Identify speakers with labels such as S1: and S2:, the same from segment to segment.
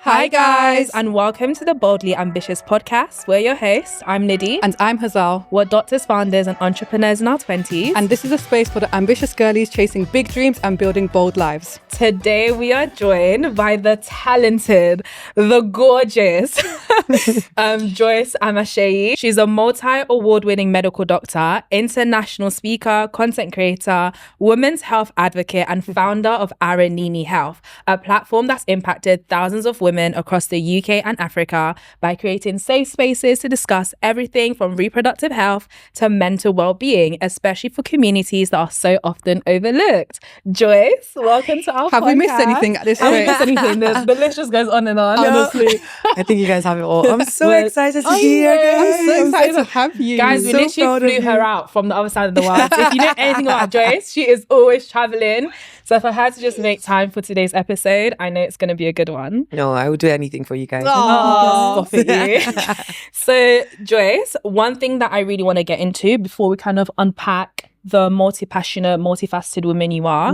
S1: Hi guys, and welcome to the Boldly Ambitious podcast. We're your hosts. I'm Nidhi.
S2: And I'm Hazal.
S1: We're doctors, founders, and entrepreneurs in our 20s.
S2: And this is a space for the ambitious girlies chasing big dreams and building bold lives.
S1: Today we are joined by the talented, the gorgeous Joyce Omatseye. She's a multi-award-winning medical doctor, international speaker, content creator, women's health advocate, and founder of ARA NINI Health, a platform that's impacted thousands of women across the UK and Africa by creating safe spaces to discuss everything from reproductive health to mental well-being, especially for communities that are so often overlooked. Joyce, welcome to our podcast.
S2: Have we missed anything at this
S1: Have
S2: point?
S1: we missed anything? The list just goes on and on.
S2: Honestly.
S3: I think you guys have it all. I'm so excited to be here, guys.
S2: I'm so excited to have you.
S1: Guys, we literally flew her out from the other side of the world. So if you know anything about Joyce, she is always traveling. So for her to just make time for today's episode, I know it's going to be a good one.
S3: No, I would do anything for you guys.
S1: Oh, stop it, you. So, Joyce, one thing that I really want to get into before we kind of unpack the multi-passionate, multifaceted woman you are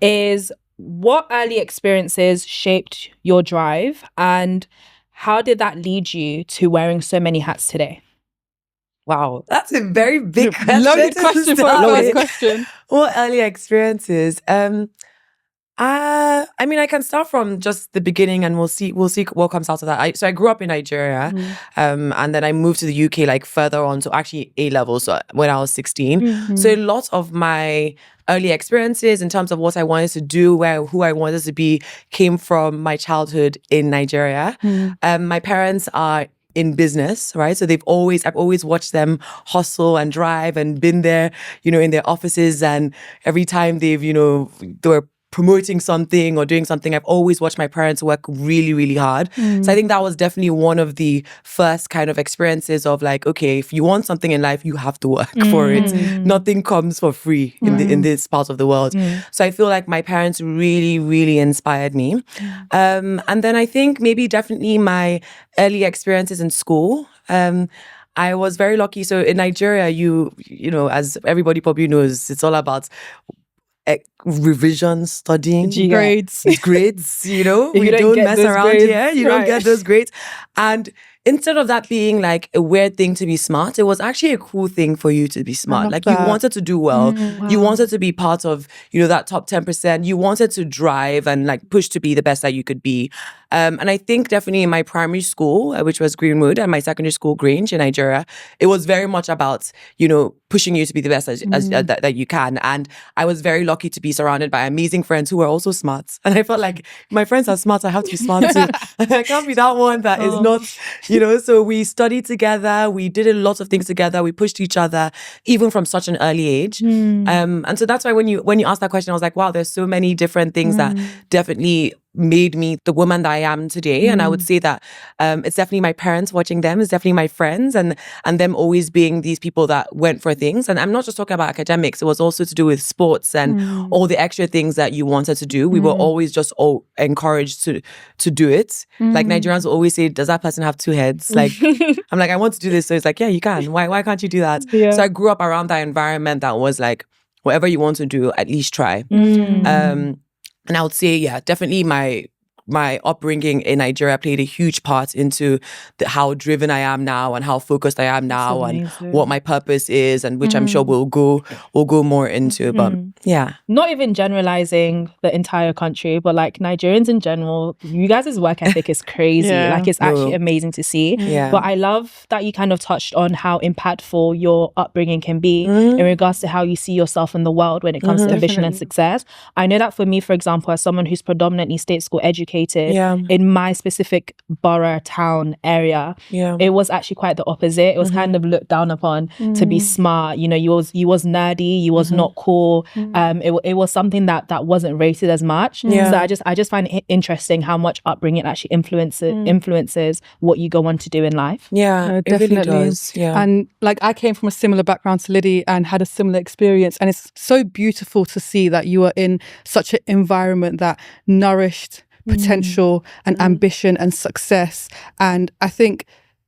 S1: is what early experiences shaped your drive and how did that lead you to wearing so many hats today?
S3: Wow, that's a very big question.
S2: Loaded question for a first question.
S3: What early experiences? I mean, I can start from just the beginning, and we'll see what comes out of that. So I grew up in Nigeria, and then I moved to the UK like further on, so actually A level. So when I was 16, so a lot of my early experiences in terms of what I wanted to do, who I wanted to be, came from my childhood in Nigeria. My parents are in business, right? So I've always watched them hustle and drive and been there, in their offices. And every time they were promoting something or doing something, I've always watched my parents work really, really hard. So I think that was definitely one of the first kind of experiences of like, okay, if you want something in life, you have to work for it. Nothing comes for free in this part of the world. So I feel like my parents really, really inspired me. And then I think maybe definitely my early experiences in school. I was very lucky. So in Nigeria, you know, as everybody probably knows, it's all about revision studying.
S2: Grades.
S3: Grades, we don't mess around
S1: grades,
S3: here. You don't get those grades. And instead of that being like a weird thing to be smart, it was actually a cool thing for you to be smart. Like you wanted to do well. You wanted to be part of, that top 10%. You wanted to drive and like push to be the best that you could be. And I think definitely in my primary school, which was Greenwood, and my secondary school, Grange in Nigeria, it was very much about, pushing you to be the best that you can. And I was very lucky to be surrounded by amazing friends who were also smart. And I felt like my friends are smart, I have to be smart too. I can't be that one that is not, so we studied together, we did a lot of things together, we pushed each other, even from such an early age. And so that's why when you asked that question, I was like, wow, there's so many different things that definitely made me the woman that I am today. And I would say that it's definitely my parents watching them, it's definitely my friends and them always being these people that went for things. And I'm not just talking about academics, it was also to do with sports and all the extra things that you wanted to do. We were always just all encouraged to do it. Like Nigerians will always say, does that person have two heads? Like I'm like, I want to do this. So it's like, yeah, you can. Why can't you do that? Yeah. So I grew up around that environment that was like, whatever you want to do, at least try. And I would say, yeah, definitely my upbringing in Nigeria played a huge part into how driven I am now and how focused I am now and what my purpose is, and which I'm sure we'll go more into. But yeah.
S1: Not even generalizing the entire country, but like Nigerians in general, you guys' work ethic is crazy. Like it's actually amazing to see.
S3: Yeah.
S1: But I love that you kind of touched on how impactful your upbringing can be in regards to how you see yourself in the world when it comes to ambition and success. I know that for me, for example, as someone who's predominantly state school educated, in my specific borough, town, area, it was actually quite the opposite. It was kind of looked down upon to be smart. You was nerdy, you was not cool. It was something that wasn't rated as much. So I just find it interesting how much upbringing actually influences what you go on to do in life.
S3: Yeah,
S2: definitely.
S3: It really does. Yeah.
S2: And like I came from a similar background to Liddy and had a similar experience. And it's so beautiful to see that you are in such an environment that nourished potential and ambition and success. And I think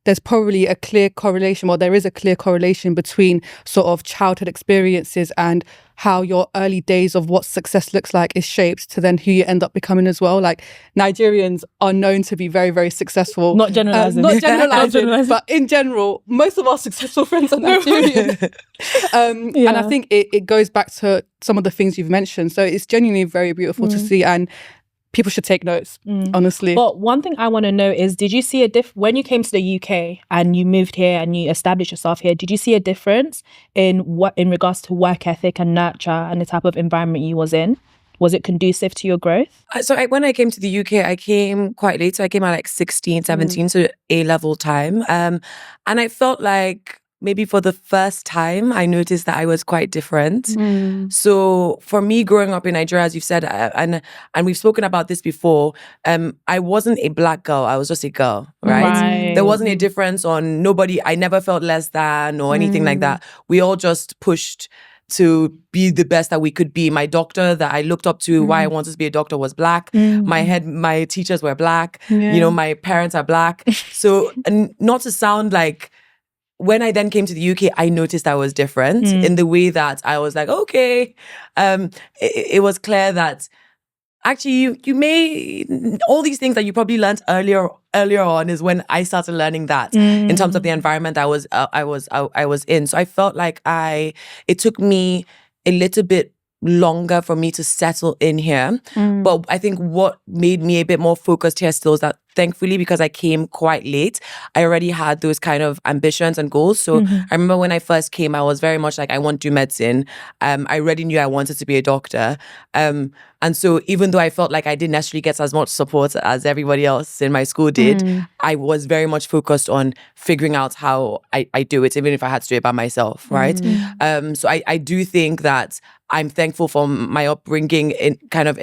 S2: there's probably a clear correlation, there is a clear correlation between sort of childhood experiences and how your early days of what success looks like is shaped to then who you end up becoming as well. Like, Nigerians are known to be very, very successful.
S1: Not generalizing.
S2: Not generalizing, but in general, most of our successful friends are Nigerian. And I think it goes back to some of the things you've mentioned. So it's genuinely very beautiful to see, and people should take notes, honestly.
S1: But one thing I want to know is, did you see when you came to the UK and you moved here and you established yourself here, did you see a difference in regards to work ethic and nurture and the type of environment you was in? Was it conducive to your growth?
S3: When I came to the UK, I came quite late. So I came at like 16, 17, so A-level time. And I felt like maybe for the first time, I noticed that I was quite different. So for me, growing up in Nigeria, as you've said, and we've spoken about this before, I wasn't a black girl. I was just a girl, right? There wasn't a difference on nobody. I never felt less than or anything like that. We all just pushed to be the best that we could be. My doctor that I looked up to, why I wanted to be a doctor, was black. My teachers were black. You know, my parents are black. So, and not to sound like, when I then came to the UK, I noticed I was different in the way that I was like, okay, it was clear that actually you may, all these things that you probably learned earlier on is when I started learning that in terms of the environment I was in. So I felt like it took me a little bit longer for me to settle in here. But I think what made me a bit more focused here still is that thankfully, because I came quite late, I already had those kind of ambitions and goals. So I remember when I first came, I was very much like, I want to do medicine. I already knew I wanted to be a doctor. And so even though I felt like I didn't necessarily get as much support as everybody else in my school did, I was very much focused on figuring out how I do it, even if I had to do it by myself, right? So I do think that I'm thankful for my upbringing in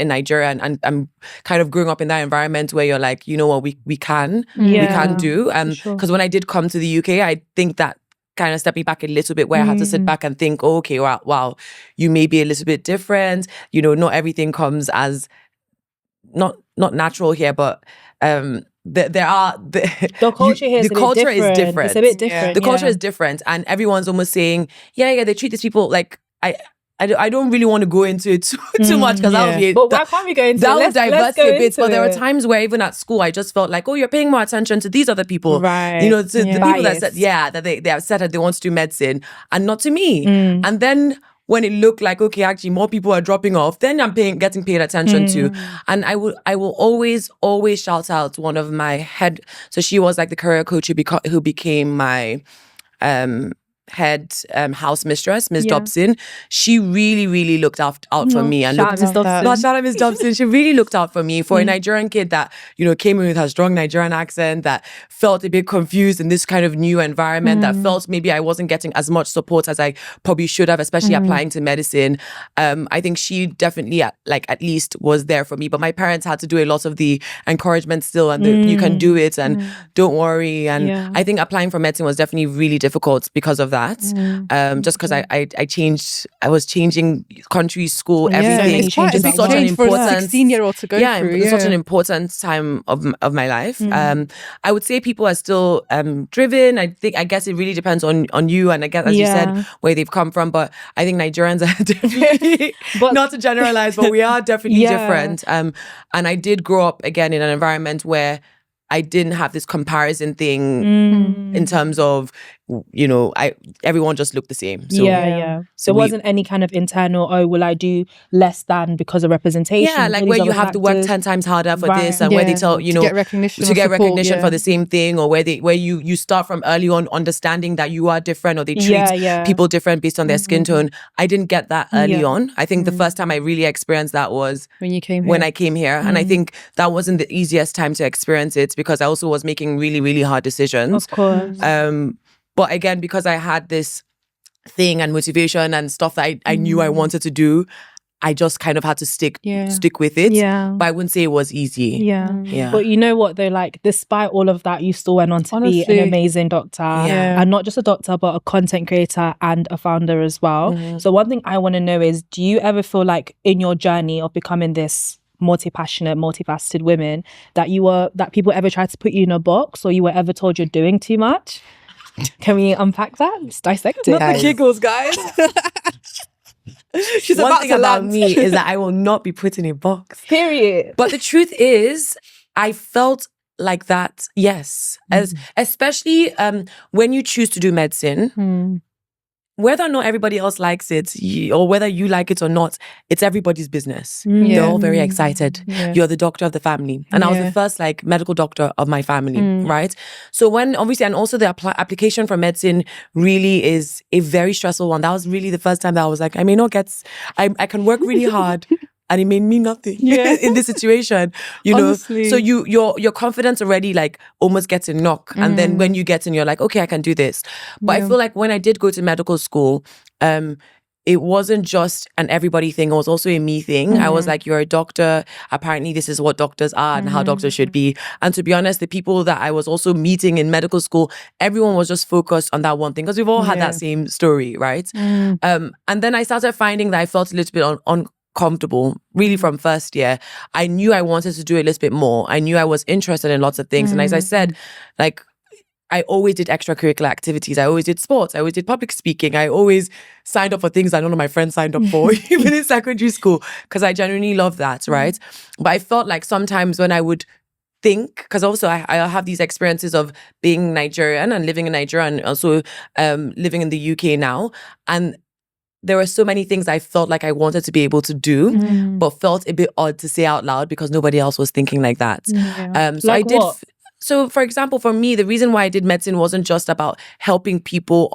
S3: Nigeria, and I'm kind of growing up in that environment where you're like, you know what, we can do. Because when I did come to the UK, I think that kind of stepped me back a little bit, where I had to sit back and think, oh, okay, wow, you may be a little bit different. You know, not everything comes as not natural here, but there are
S1: the culture here is
S3: the culture is different.
S1: It's a bit different.
S3: The culture is different, and everyone's almost saying, yeah, they treat these people like I don't really want to go into it too much, because that would be.
S1: But why can't we go into
S3: that?
S1: That
S3: would divert a bit. But there were times where even at school, I just felt like, oh, you're paying more attention to these other people,
S1: right?
S3: You know, to the people that said, that they have said that they want to do medicine, and not to me. And then when it looked like, okay, actually more people are dropping off, then I'm getting paid attention to. And I will always shout out one of my head. So she was like the career coach who became my head house mistress, Miss Dobson. She really looked out for me. And shout out Miss Dobson. She really looked out for me, for a Nigerian kid that, you know, came in with her strong Nigerian accent, that felt a bit confused in this kind of new environment, that felt maybe I wasn't getting as much support as I probably should have, especially applying to medicine. I think she definitely at least was there for me. But my parents had to do a lot of the encouragement still, and you can do it, and don't worry. And I think applying for medicine was definitely really difficult because of that. Just because I was changing country, school, everything.
S2: It's such an important for a 16-year-old to go through.
S3: It's such an important time of my life. I would say people are still driven. I guess it really depends on you, and I guess, as you said, where they've come from. But I think Nigerians are definitely, not to generalize, but we are definitely different. And I did grow up again in an environment where I didn't have this comparison thing in terms of, you know, everyone just looked the same. So,
S1: So there wasn't any kind of internal, will I do less than because of representation?
S3: Yeah, like where you have to work 10 times harder for this, and where they tell, you know,
S2: to get recognition
S3: for the same thing, or where you start from early on understanding that you are different, or they treat people different based on their skin tone. I didn't get that early on. I think the first time I really experienced that was when I came here. And I think that wasn't the easiest time to experience it, because I also was making really, really hard decisions.
S1: Of course.
S3: But again, because I had this thing and motivation and stuff that I knew I wanted to do, I just kind of had to stick with it. But I wouldn't say it was easy.
S1: But you know what though, like despite all of that, you still went on to be an amazing doctor. And not just a doctor, but a content creator and a founder as well. So one thing I want to know is, do you ever feel like in your journey of becoming this multi-passionate, multifaceted women, that people ever tried to put you in a box, or you were ever told you're doing too much? Can we unpack that? Let's dissect it.
S2: Not the giggles, guys. She's
S3: One
S2: about
S3: thing
S2: to
S3: about
S2: land.
S3: me is that I will not be put in a box.
S1: Period.
S3: But the truth is, I felt like that, yes. Especially when you choose to do medicine, whether or not everybody else likes it, or whether you like it or not, it's everybody's business. They're all very excited. You're the doctor of the family. And I was the first medical doctor of my family, right? So when obviously, and also the application for medicine really is a very stressful one. That was really the first time that I was like, I may not get, I can work really hard. And it made me nothing in this situation, you know.
S2: Honestly.
S3: So your confidence already like almost gets a knock, and then when you get in, you're like, okay, I can do this. But I feel like when I did go to medical school, it wasn't just an everybody thing; it was also a me thing. I was like, you're a doctor. Apparently, this is what doctors are and how doctors should be. And to be honest, the people that I was also meeting in medical school, everyone was just focused on that one thing because we've all had that same story, right? And then I started finding that I felt a little bit uncomfortable really from first year. I knew I wanted to do a little bit more. I knew I was interested in lots of things. And as I said, like, I always did extracurricular activities. I always did sports. I always did public speaking. I always signed up for things that none of my friends signed up for, even in secondary school, because I genuinely love that, right? But I felt like sometimes when I would think, because also I have these experiences of being Nigerian and living in Nigeria and also living in the UK now. And there were so many things I felt like I wanted to be able to do, but felt a bit odd to say out loud because nobody else was thinking like that. So
S1: Like
S3: I did.
S1: what?
S3: So, for example, for me, the reason why I did medicine wasn't just about helping people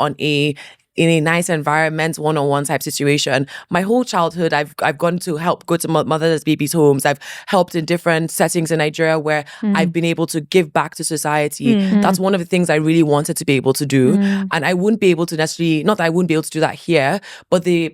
S3: in a nice environment, one-on-one type situation. My whole childhood, I've gone to help go to mothers' babies' homes. I've helped in different settings in Nigeria where I've been able to give back to society. That's one of the things I really wanted to be able to do. And I wouldn't be able to necessarily, not that I wouldn't be able to do that here, but the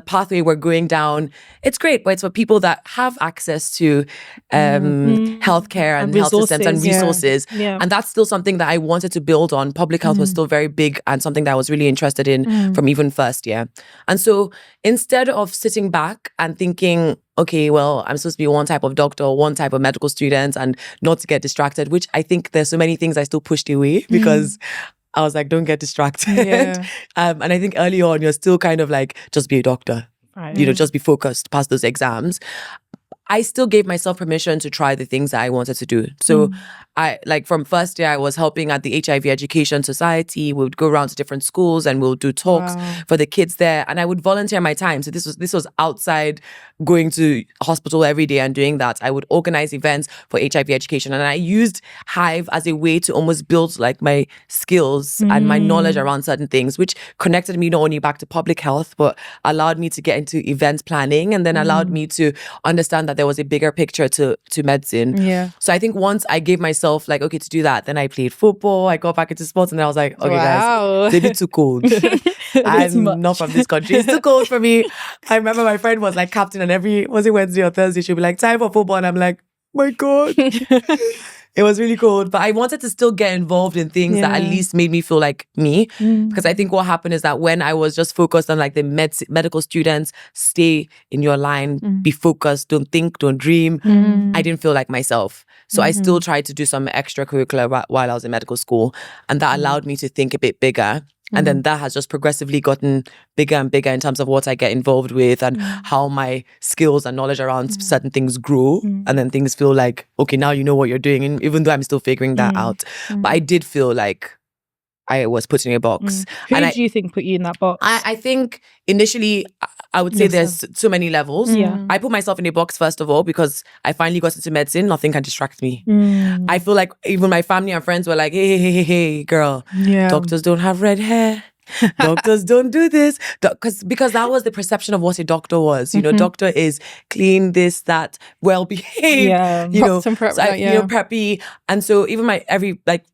S3: pathway we're going down, it's great, but it's for people that have access to healthcare and health systems and resources. And that's still something that I wanted to build on. Public health was still very big and something that I was really interested in from even first year. And so instead of sitting back and thinking, okay, well, I'm supposed to be one type of doctor or one type of medical student and not to get distracted, which I think there's so many things I still pushed away because I was like, don't get distracted. And I think early on, you're still kind of like, just be a doctor. Right. You know, just be focused, pass those exams. I still gave myself permission to try the things that I wanted to do. So I, like, from first year, I was helping at the HIV Education Society. We would go around to different schools and we'll do talks for the kids there. And I would volunteer my time. So this was outside going to hospital every day and doing that. I would organize events for HIV education. And I used Hive as a way to almost build like my skills and my knowledge around certain things, which connected me not only back to public health, but allowed me to get into event planning and then allowed me to understand that there was a bigger picture to medicine. So I think once I gave myself like, okay, to do that, then I played football, I got back into sports, and then I was like, okay, guys, it's a bit too cold. I'm not from this country. It's too cold for me. I remember my friend was like captain, and was it Wednesday or Thursday, she'd be like, time for football. And I'm like, my God. It was really cold, but I wanted to still get involved in things that at least made me feel like me. Because I think what happened is that when I was just focused on like the medical students, stay in your line, be focused, don't think, don't dream, I didn't feel like myself. So I still tried to do some extracurricular while I was in medical school. And that allowed me to think a bit bigger. And then that has just progressively gotten bigger and bigger in terms of what I get involved with and how my skills and knowledge around certain things grow. And then things feel like, okay, now you know what you're doing. And even though I'm still figuring that out. But I did feel like I was put in a box.
S1: Who do you think put you in that box?
S3: I think initially, I would say there's so many levels. I put myself in a box, first of all, because I finally got into medicine. Nothing can distract me. I feel like even my family and friends were like, hey, girl, doctors don't have red hair. Doctors don't do this. Because that was the perception of what a doctor was. You know, doctor is clean, this, that, well-behaved, you know, preppy. And so even my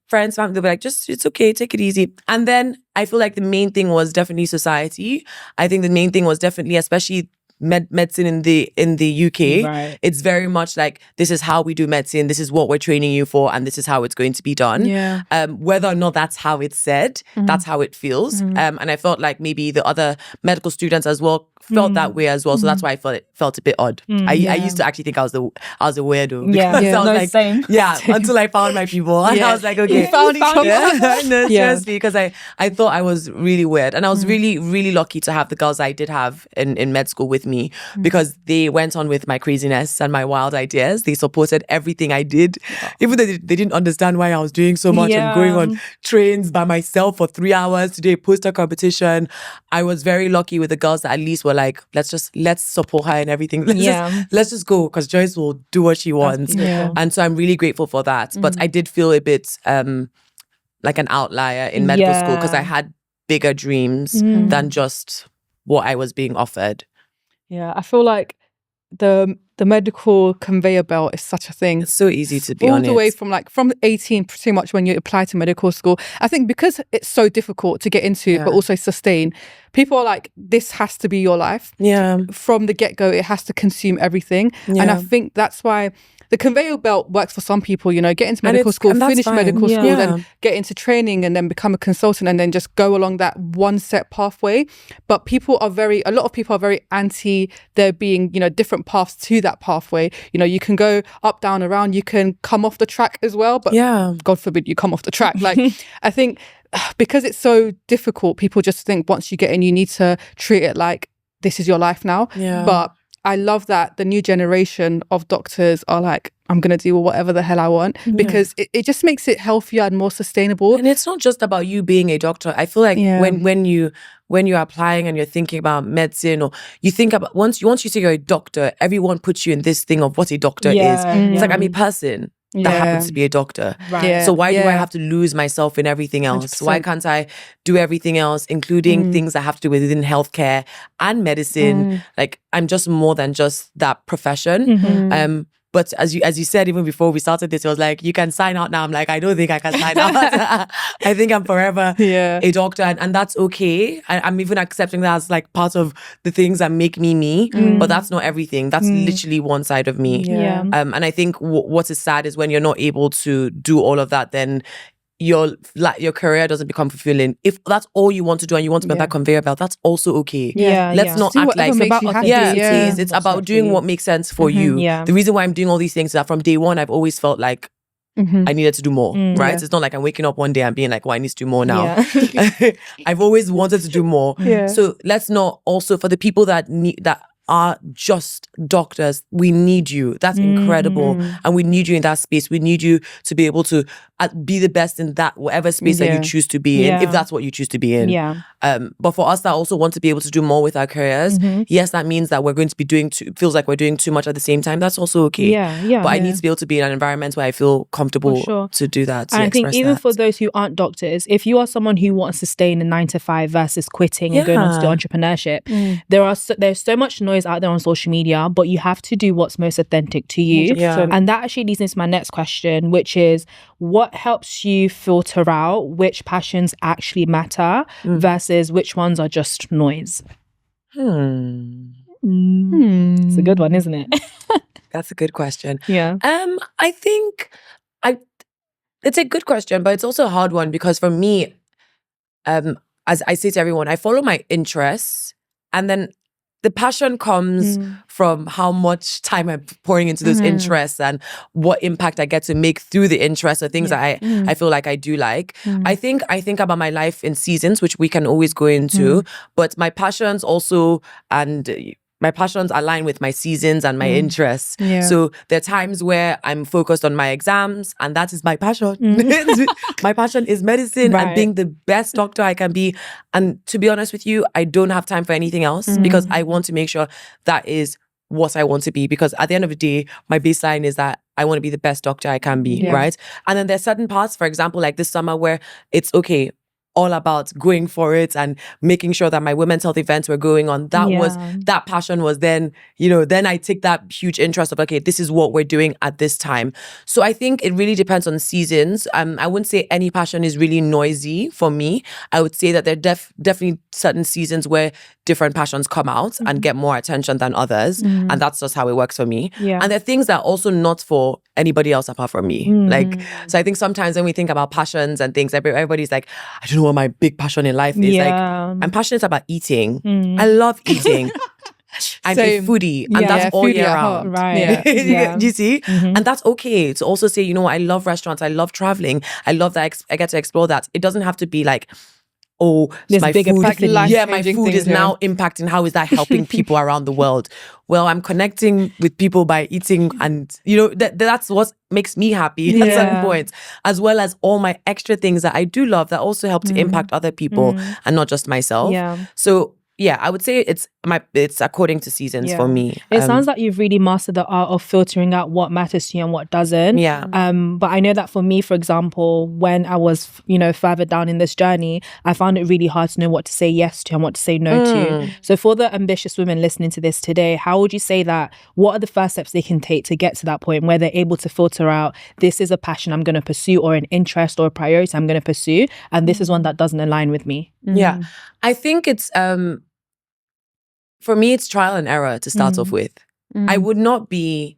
S3: friends, family, they'll be like, it's okay, take it easy. And then I feel like the main thing was definitely society. I think the main thing was definitely, especially medicine in the UK.
S1: Right.
S3: It's very much like, this is how we do medicine, this is what we're training you for, and this is how it's going to be done.
S2: Yeah.
S3: Whether or not that's how it's said, that's how it feels. And I felt like maybe the other medical students as well felt that way as well. So that's why I felt a bit odd. I used to actually think I was a weirdo.
S1: Yeah.
S3: Because I was
S1: No,
S3: like,
S1: same.
S3: yeah, until I found my people. And I was like, okay.
S2: We found each other.
S3: No, seriously, because I thought I was really weird. And I was really, really lucky to have the girls I did have in med school with me, because they went on with my craziness and my wild ideas. They supported everything I did. Even though they didn't understand why I was doing so much and going on trains by myself for 3 hours to do a poster competition. I was very lucky with the girls that at least were like, let's support her and everything. Let's just go, because Joyce will do what she wants. And so I'm really grateful for that. But I did feel a bit like an outlier in medical school, because I had bigger dreams than just what I was being offered.
S2: Yeah, I feel like the medical conveyor belt is such a thing.
S3: It's so easy to be
S2: all
S3: honest.
S2: the way from 18, pretty much when you apply to medical school. I think because it's so difficult to get into, but also sustain, people are like, this has to be your life.
S3: Yeah.
S2: From the get-go, it has to consume everything.
S3: Yeah.
S2: And I think that's why the conveyor belt works for some people, you know, get into medical school, finish medical school, then get into training and then become a consultant and then just go along that one set pathway. But a lot of people are very anti there being, you know, different paths to that pathway. You know, you can go up, down, around, you can come off the track as well, but God forbid you come off the track. Like, I think because it's so difficult, people just think once you get in, you need to treat it like this is your life now.
S3: Yeah.
S2: But I love that the new generation of doctors are like, I'm going to do whatever the hell I want, because it just makes it healthier and more sustainable.
S3: And it's not just about you being a doctor. I feel like when you're applying and you're thinking about medicine, or you think about once you say you're a doctor, everyone puts you in this thing of what a doctor is. It's like, I'm a person that happens to be a doctor.
S1: Right.
S2: Yeah.
S3: So why do I have to lose myself in everything else?
S2: 100%.
S3: Why can't I do everything else, including things that have to do within healthcare and medicine? Like, I'm just more than just that profession. But as you said, even before we started this, it was like, you can sign out now. I'm like, I don't think I can sign out. I think I'm forever a doctor, and that's okay. I'm even accepting that as like part of the things that make me. But that's not everything. That's literally one side of me. And I think what is sad is when you're not able to do all of that, then your career doesn't become fulfilling. If that's all you want to do and you want to be on that conveyor belt, that's also okay. Let's not act like it's about doing what makes sense for you. The reason why I'm doing all these things is that from day one, I've always felt like I needed to do more, right? It's not like I'm waking up one day and being like, I need to do more now. I've always wanted to do more. So let's not also, for the people that are just doctors, we need you. That's incredible. And we need you in that space. We need you to be able to be the best in that whatever space that you choose to be in, if that's what you choose to be in. But for us that also want to be able to do more with our careers, yes, that means that we're going to be feels like we're doing too much at the same time. That's also okay. But I need to be able to be in an environment where I feel comfortable to do that.
S1: And I think even for those who aren't doctors, if you are someone who wants to stay in a 9-to-5 versus quitting and going on to do entrepreneurship, there's so much noise out there on social media, but you have to do what's most authentic to you. And that actually leads into my next question, which is, what helps you filter out which passions actually matter versus which ones are just noise? It's a good one, isn't it?
S3: That's a good question.
S1: I
S3: think it's a good question, but it's also a hard one, because for me, as I say to everyone, I follow my interests, and then the passion comes from how much time I'm pouring into those interests and what impact I get to make through the interests or things that I feel like I do like. I think about my life in seasons, which we can always go into, but my passions also, and my passions align with my seasons and my interests. So there are times where I'm focused on my exams, and that is my passion. My passion is medicine and being the best doctor I can be. And to be honest with you, I don't have time for anything else, because I want to make sure that is what I want to be. Because at the end of the day, my baseline is that I want to be the best doctor I can be, right? And then there's certain parts, for example, like this summer, where it's okay, all about going for it and making sure that my women's health events were going on. That passion was then, then I take that huge interest of, okay, this is what we're doing at this time. So I think it really depends on seasons. I wouldn't say any passion is really noisy for me. I would say that there are definitely certain seasons where different passions come out and get more attention than others. And that's just how it works for me.
S1: Yeah.
S3: And there are things that are also not for anybody else apart from me. So I think sometimes when we think about passions and things, everybody's like, I don't know what my big passion in life is. Like, I'm passionate about eating. I love eating. I'm a foodie, and that's all year round.
S1: Right.
S3: Do you see? And that's okay to also say, I love restaurants, I love traveling, I love that I get to explore that. It doesn't have to be like, oh,
S1: this
S3: my
S1: big
S3: food, my food is
S2: things,
S3: now impacting. How is that helping people around the world? Well, I'm connecting with people by eating, and that's what makes me happy at certain points, as well as all my extra things that I do love that also help to impact other people and not just myself. So yeah, I would say it's according to seasons for me.
S1: It sounds like you've really mastered the art of filtering out what matters to you and what doesn't.
S3: Yeah.
S1: But I know that for me, for example, when I was, further down in this journey, I found it really hard to know what to say yes to and what to say no to. So for the ambitious women listening to this today, how would you say that? What are the first steps they can take to get to that point where they're able to filter out, this is a passion I'm going to pursue, or an interest or a priority I'm going to pursue, and this is one that doesn't align with me?
S3: Yeah. I think it's for me, it's trial and error to start off with. It would not be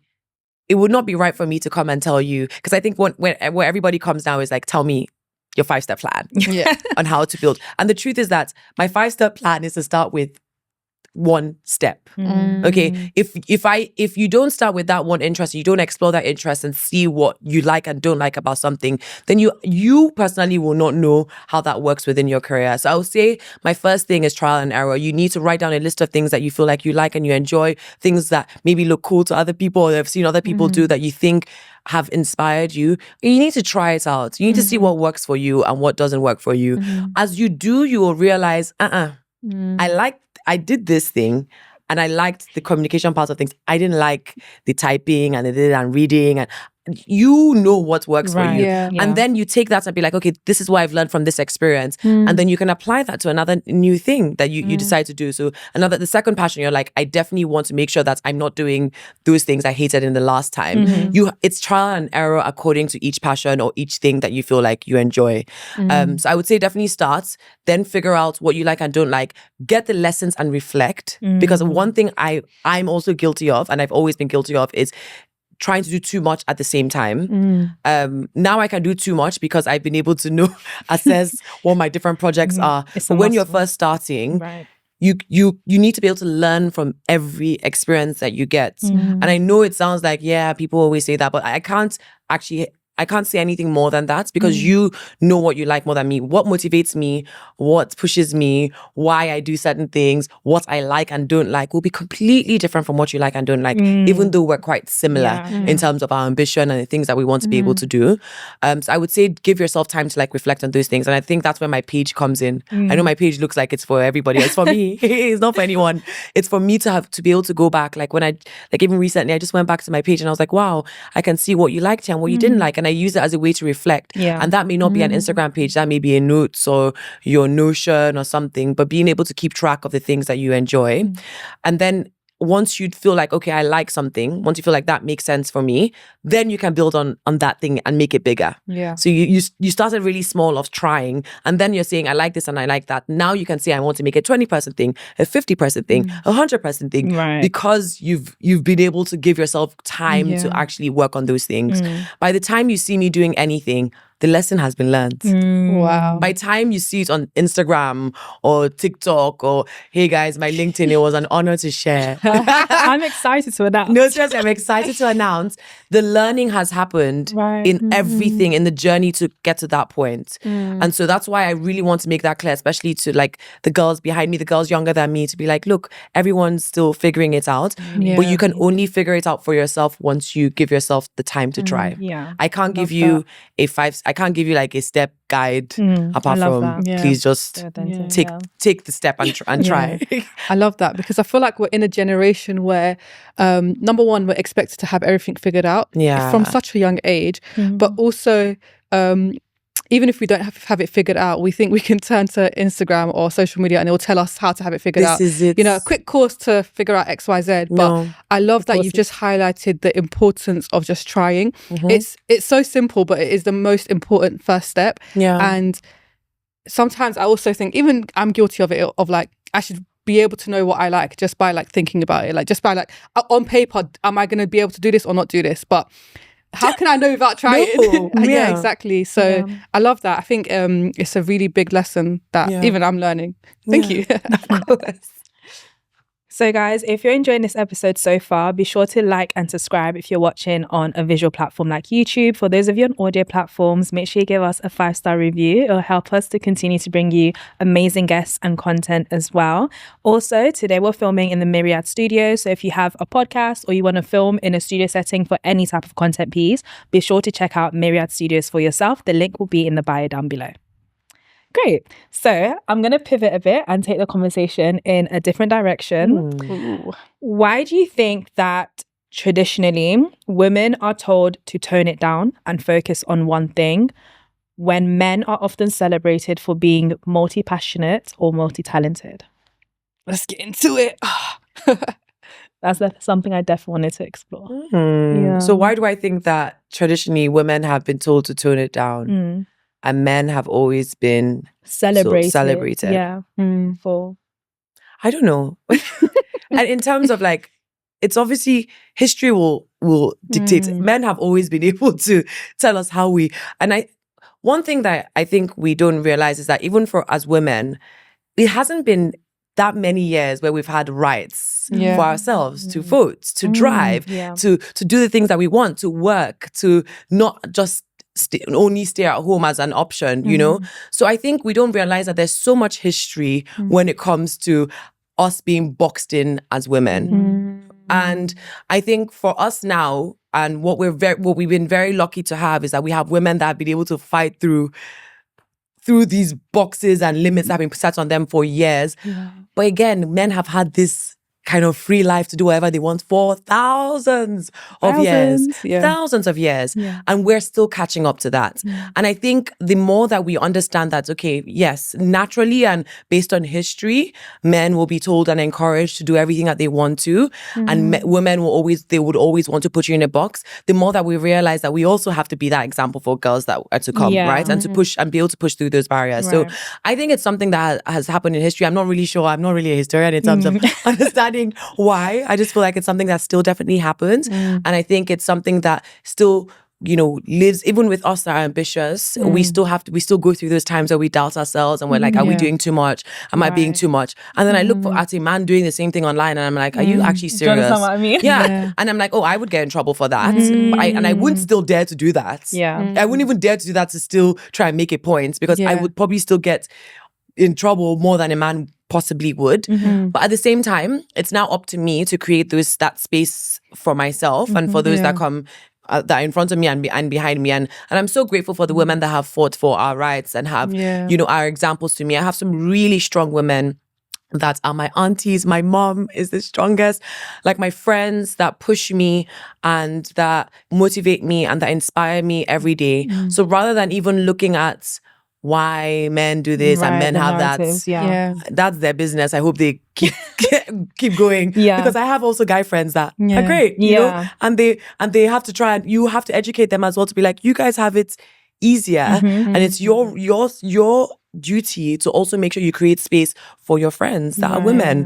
S3: right for me to come and tell you, because I think where everybody comes now is like, tell me your 5-step plan on how to build. And the truth is that my 5-step plan is to start with one step. Okay, if you don't start with that one interest, you don't explore that interest and see what you like and don't like about something, then you personally will not know how that works within your career. So I would say my first thing is trial and error. You need to write down a list of things that you feel like you like and you enjoy, things that maybe look cool to other people or have seen other people do that you think have inspired you. You need to try it out. You need to see what works for you and what doesn't work for you. As you do, you will realize, I did this thing and I liked the communication part of things. I didn't like the typing and reading, and you know what works for you. And then you take that and be like, okay, this is what I've learned from this experience. And then you can apply that to another new thing that you decide to do. So the second passion, you're like, I definitely want to make sure that I'm not doing those things I hated in the last time. It's trial and error according to each passion or each thing that you feel like you enjoy. So I would say definitely start, then figure out what you like and don't like, get the lessons and reflect. Because one thing I'm also guilty of, and I've always been guilty of, is trying to do too much at the same time. Now I can do too much because I've been able to assess what my different projects are. But when you're first starting, you need to be able to learn from every experience that you get. And I know it sounds like, people always say that, but I can't say anything more than that, because you know what you like more than me. What motivates me, what pushes me, why I do certain things, what I like and don't like will be completely different from what you like and don't like, even though we're quite similar in terms of our ambition and the things that we want to be able to do. So I would say give yourself time to reflect on those things. And I think that's where my page comes in. I know my page looks like it's for everybody. It's for me. It's not for anyone. It's for me to be able to go back. Even recently, I just went back to my page and I was like, wow, I can see what you liked and what you didn't like. And I use it as a way to reflect. And that may not be an Instagram page, that may be a notes or your Notion or something, but being able to keep track of the things that you enjoy. And then once you feel like, okay, I like something, once you feel like that makes sense for me, then you can build on that thing and make it bigger. So you started really small of trying, and then you're saying, I like this and I like that. Now you can say, I want to make a 20% thing, a 50% thing, 100% thing, because you've been able to give yourself time to actually work on those things. By the time you see me doing anything, the lesson has been learned.
S2: Wow.
S3: By the time you see it on Instagram or TikTok or, hey guys, my LinkedIn, it was an honor to share.
S1: I'm excited to announce.
S3: No, seriously, I'm excited to announce the learning has happened in everything, in the journey to get to that point. And so that's why I really want to make that clear, especially to the girls behind me, the girls younger than me, to be like, look, everyone's still figuring it out, but you can only figure it out for yourself once you give yourself the time to try.
S1: I
S3: can't give you I can't give you a step guide apart from please just take the step and try.
S2: I love that, because I feel like we're in a generation where number one, we're expected to have everything figured out from such a young age, but also even if we don't have it figured out, we think we can turn to Instagram or social media and it will tell us how to have it figured out.
S3: This is it.
S2: You know, a quick course to figure out XYZ. But I love that you've just highlighted the importance of just trying. It's so simple, but it is the most important first step. And sometimes I also think, even I'm guilty of it, of like, I should be able to know what I like just by like thinking about it. Like just by like on paper, am I going to be able to do this or not do this? But how can I know without trying? Yeah, exactly. So I love that. I think it's a really big lesson that even I'm learning. Thank you.
S3: Of course.
S1: So guys, if you're enjoying this episode so far, be sure to like and subscribe if you're watching on a visual platform like YouTube. For those of you on audio platforms, make sure you give us a 5-star review. It'll help us to continue to bring you amazing guests and content as well. Also, today we're filming in the Myriad Studio. So if you have a podcast or you want to film in a studio setting for any type of content piece, be sure to check out Myriad Studios for yourself. The link will be in the bio down below. Great. So I'm going to pivot a bit and take the conversation in a different direction. Why do you think that traditionally women are told to tone it down and focus on one thing when men are often celebrated for being multi-passionate or multi-talented?
S2: Let's get into it.
S1: That's something I definitely wanted to explore.
S3: So why do I think that traditionally women have been told to tone it down? And men have always been celebrated.
S1: Yeah. For
S3: I don't know. And in terms of like, it's obviously history will dictate. Men have always been able to tell us how we. And one thing that I think we don't realize is that even for as women, it hasn't been that many years where we've had rights for ourselves to vote, to drive, to do the things that we want, to work, to not just only stay at home as an option, you know? So I think we don't realize that there's so much history when it comes to us being boxed in as women. And I think for us now, and what we've been very lucky to have is that we have women that have been able to fight through these boxes and limits that have been set on them for years. But again, men have had this kind of free life to do whatever they want for thousands of years. And we're still catching up to that. And I think the more that we understand that, okay, yes, naturally and based on history, men will be told and encouraged to do everything that they want to. And women would always want to put you in a box. The more that we realize that we also have to be that example for girls that are to come, right? And to push and be able to push through those barriers. So I think it's something that has happened in history. I'm not really sure. I'm not really a historian in terms of understanding why. I just feel like it's something that still definitely happens. And I think it's something that still, you know, lives even with us that are ambitious. We still go through those times where we doubt ourselves and we're like, are we doing too much? Am I being too much? And then I look at a man doing the same thing online and I'm like, are you actually serious?
S1: Do you understand what I mean?
S3: And I'm like, oh, I would get in trouble for that. And I wouldn't still dare to do that. I wouldn't even dare to do that to still try and make a point because I would probably still get in trouble more than a man possibly would. But at the same time, it's now up to me to create that space for myself and for those that come that are in front of me and behind me. And I'm so grateful for the women that have fought for our rights and have, you know, our examples to me. I have some really strong women that are my aunties. My mom is the strongest. Like my friends that push me and that motivate me and that inspire me every day. So rather than even looking at why men do this and men have that. That's their business. I hope they keep going. Because I have also guy friends that are great, you know, and they have to try and you have to educate them as well to be like, you guys have it easier, and it's your duty to also make sure you create space for your friends that are women.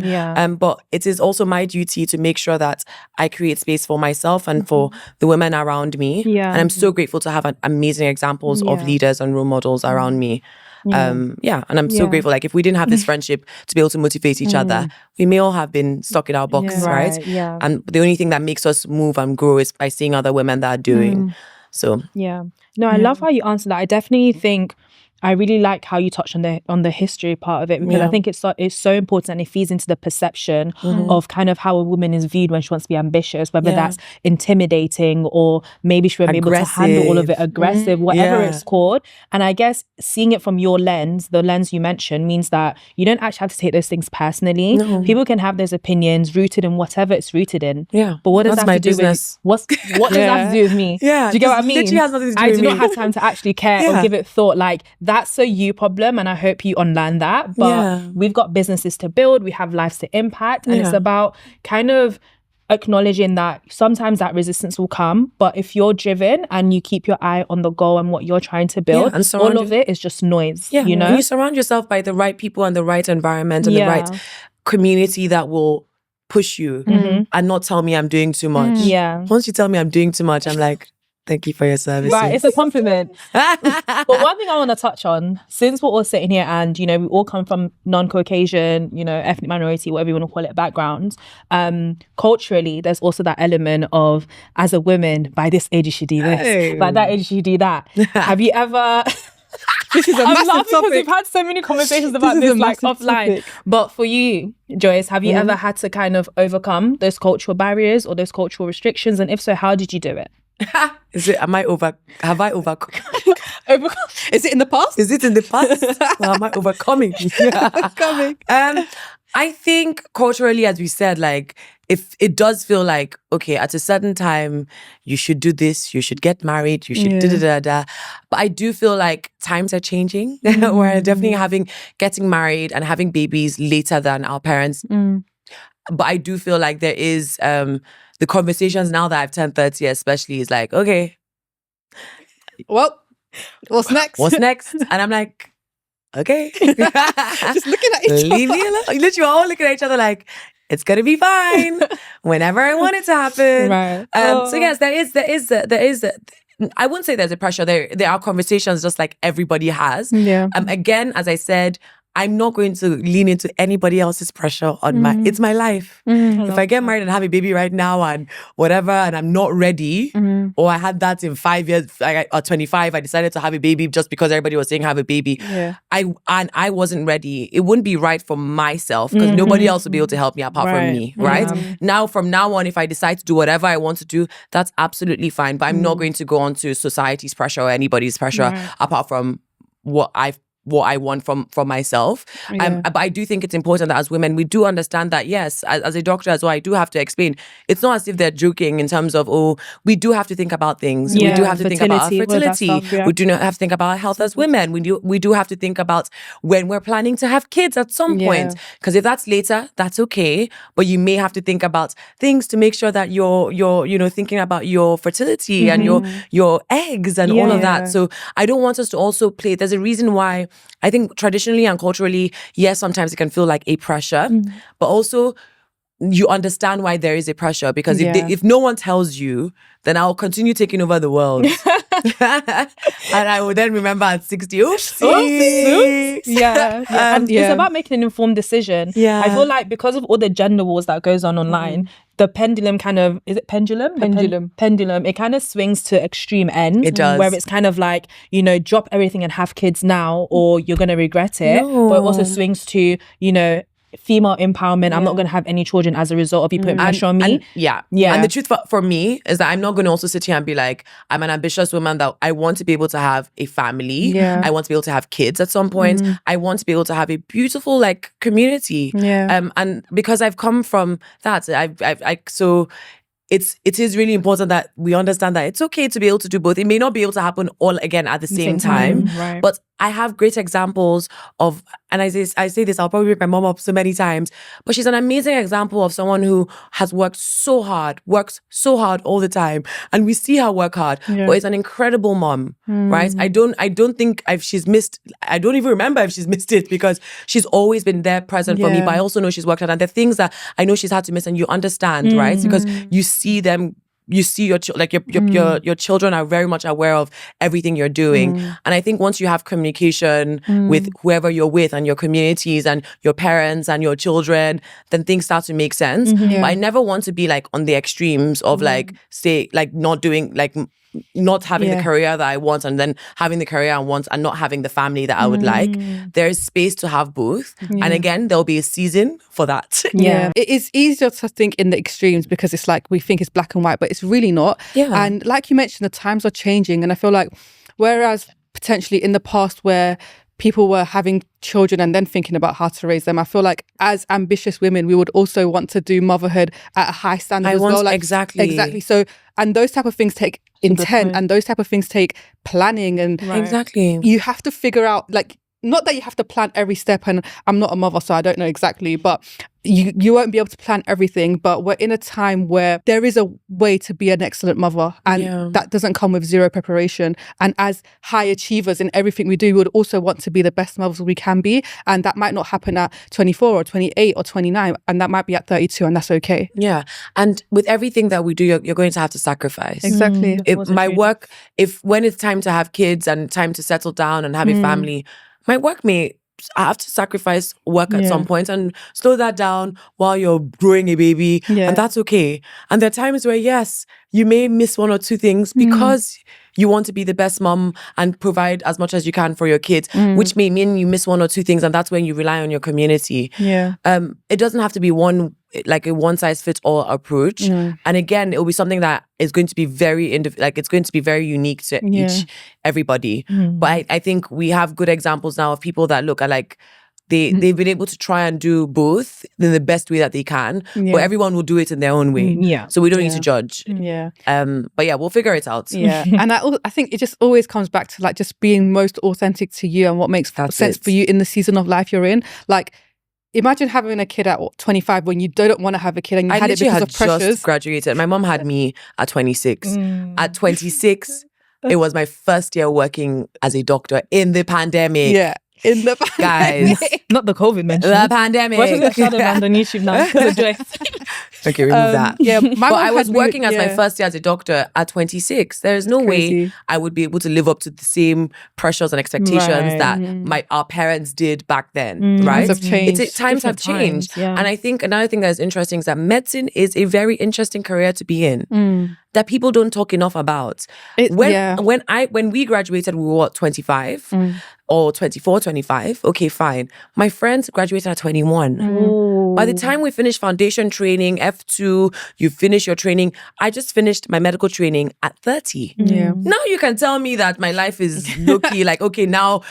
S3: But it is also my duty to make sure that I create space for myself and for the women around me. And I'm so grateful to have amazing examples of leaders and role models around me. And I'm so grateful. Like if we didn't have this friendship to be able to motivate each other, we may all have been stuck in our box, right? And the only thing that makes us move and grow is by seeing other women that are doing. So
S1: no, I love how you answer that. I definitely think I really like how you touched on the history part of it, because I think it's so important, and it feeds into the perception of kind of how a woman is viewed when she wants to be ambitious, whether that's intimidating or maybe she won't be able to handle all of it, aggressive, whatever it's called. And I guess seeing it from your lens, the lens you mentioned, means that you don't actually have to take those things personally. People can have those opinions rooted in whatever it's rooted in.
S3: Yeah.
S1: But what does that have to do with what does that have to do with me?
S3: Yeah.
S1: Do you get what I mean?
S3: Literally has nothing to do
S1: I
S3: with
S1: do
S3: me.
S1: not have time to actually care or give it thought. Like, that's a you problem, and I hope you unlearn that. But we've got businesses to build, we have lives to impact, and it's about kind of acknowledging that sometimes that resistance will come, but if you're driven and you keep your eye on the goal and what you're trying to build, and all of it is just noise. You know,
S3: and you surround yourself by the right people and the right environment and the right community that will push you and not tell me I'm doing too much. Once you tell me I'm doing too much, I'm like, thank you for your service.
S1: Right, it's a compliment. But one thing I want to touch on, since we're all sitting here and, you know, we all come from non-Caucasian, you know, ethnic minority, whatever you want to call it, backgrounds, culturally, there's also that element of, as a woman, by this age you should do this, by that age you should do that. Have you ever...
S2: This is a massive topic.
S1: Because we've had so many conversations about this like offline. But for you, Joyce, have you ever had to kind of overcome those cultural barriers or those cultural restrictions? And if so, how did you do it?
S3: Have I overcome?
S2: Is it in the past?
S3: Is it in the past? Or am I overcoming? I think culturally, as we said, like, if it does feel like, okay, at a certain time, you should do this, you should get married, you should da-da-da-da. But I do feel like times are changing. We're definitely getting married and having babies later than our parents. But I do feel like there is... the conversations now that I've turned 30 especially is like, okay,
S2: well, what's next?
S3: What's next? And I'm like, okay.
S2: Just looking at each other.
S3: Leave me alone. Literally, we're all looking at each other like, it's gonna be fine whenever I want it to happen.
S1: Right.
S3: So yes, there is I wouldn't say there's a pressure. There are conversations just like everybody has. Again, as I said, I'm not going to lean into anybody else's pressure on it's my life. If I get married and have a baby right now and whatever, and I'm not ready, or I had that in 5 years, or 25, I decided to have a baby just because everybody was saying have a baby. I wasn't ready. It wouldn't be right for myself because nobody else would be able to help me apart from me, right? Now, from now on, if I decide to do whatever I want to do, that's absolutely fine. But I'm not going to go on to society's pressure or anybody's pressure apart from what I want from myself. But I do think it's important that as women, we do understand that, yes, as a doctor as well, I do have to explain. It's not as if they're joking in terms of, oh, we do have to think about things. We do have to think about our fertility. We do not have to think about our health as women. We do have to think about when we're planning to have kids at some point. Because if that's later, that's okay. But you may have to think about things to make sure that you're you know, thinking about your fertility and your eggs and all of that. So I don't want us to also play. There's a reason why I think traditionally and culturally, yes, sometimes it can feel like a pressure, but also you understand why there is a pressure, because if no one tells you, then I'll continue taking over the world. And I will then remember at 60, oops.
S1: And it's about making an informed decision. I feel like because of all the gender wars that goes on online, the pendulum kind of, is it pendulum? Pendulum. It kind of swings to extreme ends.
S3: It does.
S1: Where it's kind of like, you know, drop everything and have kids now or you're going to regret it. But it also swings to, you know, female empowerment. I'm not going to have any children as a result of you putting pressure on me.
S3: And the truth for me is that I'm not going to also sit here and be like, I'm an ambitious woman that I want to be able to have a family. I want to be able to have kids at some point. I want to be able to have a beautiful like community. And because I've come from that, so it is really important that we understand that it's okay to be able to do both. It may not be able to happen all again at the same time. But I have great examples of, and I say this, I'll probably bring my mom up so many times, but she's an amazing example of someone who has works so hard all the time. And we see her work hard, but it's an incredible mom, right? I don't think she's missed, I don't even remember if she's missed it because she's always been there present for me, but I also know she's worked hard. And the things that I know she's had to miss and you understand, right? Because you see them, you see your children are very much aware of everything you're doing. And I think once you have communication with whoever you're with and your communities and your parents and your children, then things start to make sense. But I never want to be like on the extremes of like, say, like not doing, like not having the career that I want and then having the career I want and not having the family that I would like. There is space to have both. And again, there'll be a season for that.
S2: Yeah. It is easier to think in the extremes because it's like we think it's black and white, but it's really not.
S3: Yeah.
S2: And like you mentioned, the times are changing. And I feel like whereas potentially in the past where people were having children and then thinking about how to raise them, I feel like as ambitious women, we would also want to do motherhood at a high standard as well. Like, exactly. So, and those type of things take intent and those type of things take planning and
S3: exactly.
S2: You have to figure out, like, not that you have to plan every step, and I'm not a mother, so I don't know exactly, but you won't be able to plan everything. But we're in a time where there is a way to be an excellent mother, and that doesn't come with zero preparation. And as high achievers in everything we do, we would also want to be the best mothers we can be. And that might not happen at 24 or 28 or 29, and that might be at 32, and that's okay.
S3: Yeah. And with everything that we do, you're going to have to sacrifice.
S2: Exactly.
S3: My work, when it's time to have kids and time to settle down and have a family, my work I have to sacrifice work at some point and slow that down while you're growing a baby. And that's okay. And there are times where, yes, you may miss one or two things because you want to be the best mom and provide as much as you can for your kids, which may mean you miss one or two things. And that's when you rely on your community.
S2: Yeah.
S3: It doesn't have to be like a one-size-fits-all approach. And again, it'll be something that is going to be it's going to be very unique to everybody. But I think we have good examples now of people that look at like they've been able to try and do both in the best way that they can, but everyone will do it in their own way. So we don't need to judge. But yeah, we'll figure it out.
S2: And I think it just always comes back to like just being most authentic to you and what makes sense for you in the season of life you're in. Like, imagine having a kid at 25 when you don't want to have a kid and you had it because of pressures.
S3: I just graduated. My mom had me at 26. At 26, it was my first year working as a doctor in the pandemic.
S2: Yeah. In the
S3: guys,
S1: not the COVID mention.
S3: The pandemic.
S1: Watching the shadow band on YouTube now because of Joyce.
S3: Okay, remove that.
S2: Yeah,
S3: but I was working as my first year as a doctor at 26. There is no way I would be able to live up to the same pressures and expectations that our parents did back then. Right?
S2: Times have changed.
S3: Times have changed. And I think another thing that is interesting is that medicine is a very interesting career to be in. That people don't talk enough about. When we graduated, we were 25 or 24, 25. Okay, fine. My friends graduated at 21. By the time we finished foundation training, F2, you finish your training. I just finished my medical training at 30. Now you can tell me that my life is low-key, like, okay, now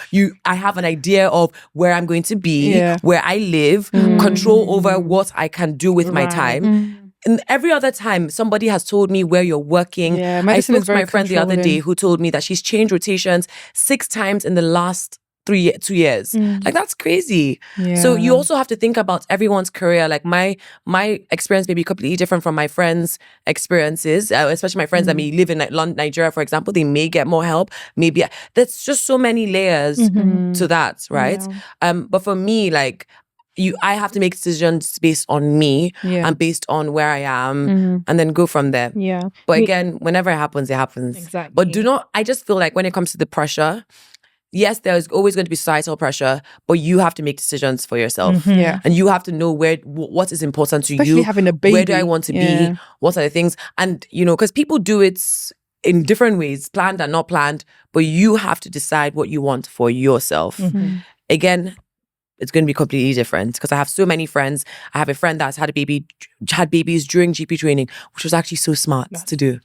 S3: I have an idea of where I'm going to be, where I live, control over what I can do with my time. And every other time somebody has told me where you're working. I spoke to my friend the other day who told me that she's changed rotations 6 times in the last 2 years. Like, that's crazy. So you also have to think about everyone's career. Like my experience may be completely different from my friends' experiences, especially my friends that may live in Nigeria, for example. They may get more help. Maybe there's just so many layers to that, right? But for me, like, I have to make decisions based on me and based on where I am and then go from there. But again, whenever it happens, it happens.
S1: Exactly.
S3: But I just feel like when it comes to the pressure, yes, there's always going to be societal pressure, but you have to make decisions for yourself. And you have to know what is important to
S2: Especially
S3: you.
S2: having a baby.
S3: Where do I want to be? What are the things? And, because people do it in different ways, planned and not planned, but you have to decide what you want for yourself. Again, it's going to be completely different because I have so many friends. I have a friend that's had babies during GP training, which was actually so smart to do.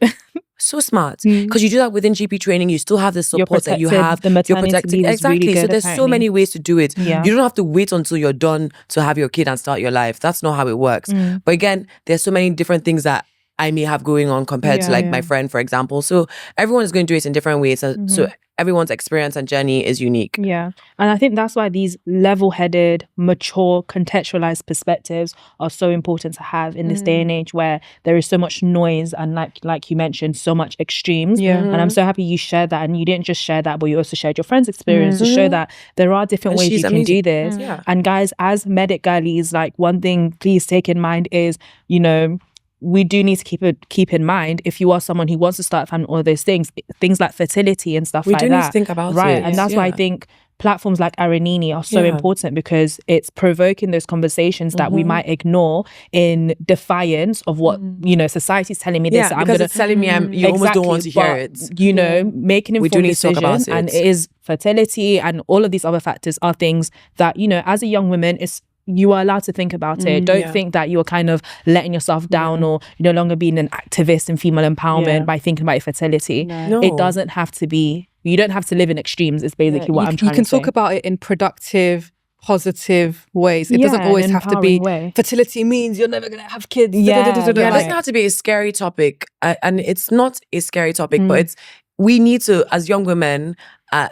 S3: So smart. Because you do that within GP training, you still have the support that you have.
S1: The maternity leave is really good,
S3: so there's so many ways to do it.
S1: Yeah.
S3: You don't have to wait until you're done to have your kid and start your life. That's not how it works. But again, there's so many different things that I may have going on compared to like my friend, for example. So everyone is going to do it in different ways. So everyone's experience and journey is unique.
S1: Yeah. And I think that's why these level-headed, mature, contextualized perspectives are so important to have in this day and age where there is so much noise and like you mentioned, so much extremes. And I'm so happy you shared that. And you didn't just share that, but you also shared your friend's experience to show that there are different ways you can do this. And guys, as medic girlies, like, one thing please take in mind is, we do need to keep in mind, if you are someone who wants to start a family, all of those things like fertility and stuff like that.
S3: We do need to think about it.
S1: Right. And that's why I think platforms like ARA NINI are so important because it's provoking those conversations that we might ignore in defiance of what, you know, society's telling me this.
S3: Yeah, because it's telling me you almost don't want to hear it.
S1: You know, making informed decisions,
S3: it.
S1: and it is fertility and all of these other factors are things that, you know, as a young woman, you are allowed to think about it. Don't think that you're kind of letting yourself down or you're no longer being an activist in female empowerment by thinking about your fertility.
S2: No.
S1: It doesn't have to be, you don't have to live in extremes, is basically what I'm trying to say.
S2: You can talk about it in productive, positive ways. It doesn't always have to be fertility means you're never going to have kids.
S3: It doesn't have to be a scary topic. And it's not a scary topic, but we need to, as young women,